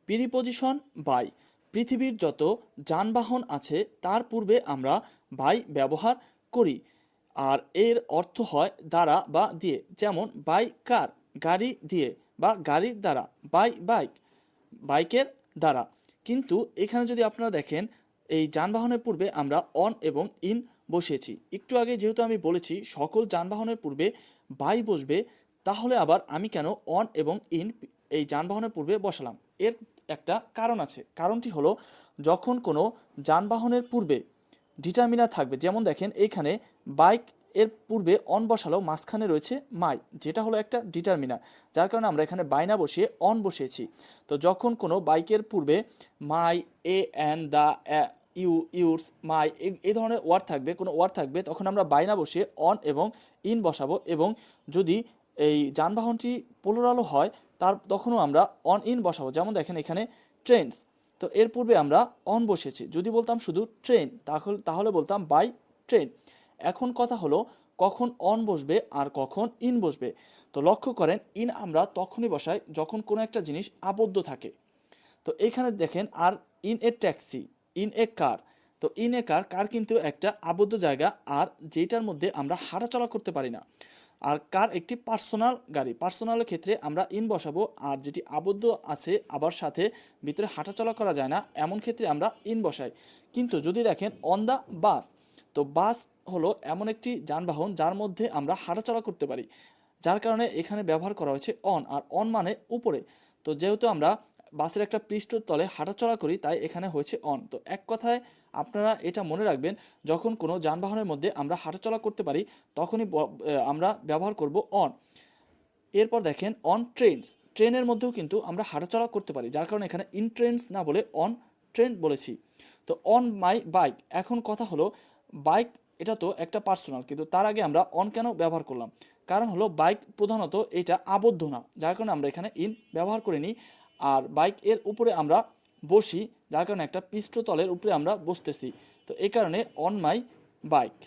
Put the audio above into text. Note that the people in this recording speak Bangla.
Preposition by. পৃথিবীর যত যানবাহন আছে তার পূর্বে আমরা বাই ব্যবহার করি, আর এর অর্থ হয় দ্বারা বা দিয়ে। যেমন বাই কার, গাড়ি দিয়ে বা গাড়ির দ্বারা। বাই বাইক, বাইকের দ্বারা। কিন্তু এখানে যদি আপনারা দেখেন, এই যানবাহনের পূর্বে আমরা অন এবং ইন বসিয়েছি। একটু আগে যেহেতু আমি বলেছি সকল যানবাহনের পূর্বে বাই বসবে, তাহলে আবার আমি কেন অন এবং ইন এই যানবাহনের পূর্বে বসালাম? এর একটা কারণ আছে। কারণটি হলো, যখন কোনো যানবাহনের পূর্বে ডিটারমিনার থাকবে, যেমন দেখেন এইখানে বাইক এর পূর্বে অন বসালো, মাঝখানে রয়েছে মাই, যেটা হলো একটা ডিটারমিনার, যার কারণে আমরা এখানে বাই না বসিয়ে অন বসিয়েছি। তো যখন কোনো বাইকের পূর্বে মাই, a an, the, you, yours, মাই এই ধরনের ওয়ার্ড থাকবে, কোনো ওয়ার্ড থাকবে, তখন আমরা বাই না বসিয়ে অন এবং ইন বসাবো। এবং যদি এই যানবাহনটি প্লুরালও হয়, তখনও আমরা অন ইন বসাবো। যেমন দেখেন এখানে ট্রেনস, তো এর পূর্বে আমরা অন বসেছি। যদি বলতাম শুধু ট্রেন, তাহলে বলতাম বাই ট্রেন। এখন কথা হলো, কখন অন বসবে আর কখন ইন বসবে। তো লক্ষ্য করেন, ইন আমরা তখনই বসাই যখন কোনো একটা জিনিস আবদ্ধ থাকে। তো এখানে দেখেন, আর in a taxi, in a car. তো ইন এ কার, কার কিন্তু একটা আবদ্ধ জায়গা, আর যেটার মধ্যে আমরা হাঁটাচলা করতে পারি না। আর কার একটি পার্সোনাল গাড়ি, পার্সোনালের ক্ষেত্রে আমরা ইন বসাবো। আর যেটি আবদ্ধ আছে আবার সাথে, ভিতরে হাঁটাচলা করা যায় না, এমন ক্ষেত্রে আমরা ইন বসাই। কিন্তু যদি দেখেন অন দ্য বাস, তো বাস হলো এমন একটি যানবাহন যার মধ্যে আমরা হাঁটাচলা করতে পারি, যার কারণে এখানে ব্যবহার করা হয়েছে অন। আর অন মানে উপরে। তো যেহেতু আমরা বাসের একটা পৃষ্ঠের তলে হাঁটাচলা করি, তাই এখানে হয়েছে অন। তো এক কথায় আপনারা এটা মনে রাখবেন, যখন কোনো যানবাহনের মধ্যে আমরা হাঁটাচলা করতে পারি, তখনই আমরা ব্যবহার করব অন। এরপর দেখেন অন ট্রেনস, ট্রেনের মধ্যেও কিন্তু আমরা হাঁটাচলা করতে পারি, যার কারণে এখানে ইন ট্রেনস না বলে অন ট্রেন বলেছি। তো অন মাই বাইক, এখন কথা হলো, বাইক এটা তো একটা পার্সোনাল, কিন্তু তার আগে আমরা অন কেন ব্যবহার করলাম? কারণ হলো, বাইক প্রধানত এটা আবদ্ধ না, যার কারণে আমরা এখানে ইন ব্যবহার করিনি। আর বাইক এর উপরে আমরা বসি, যার কারণে একটা পৃষ্ঠতলের উপরে আমরা বসতেছি। তো এই কারণে অন মাই বাইক।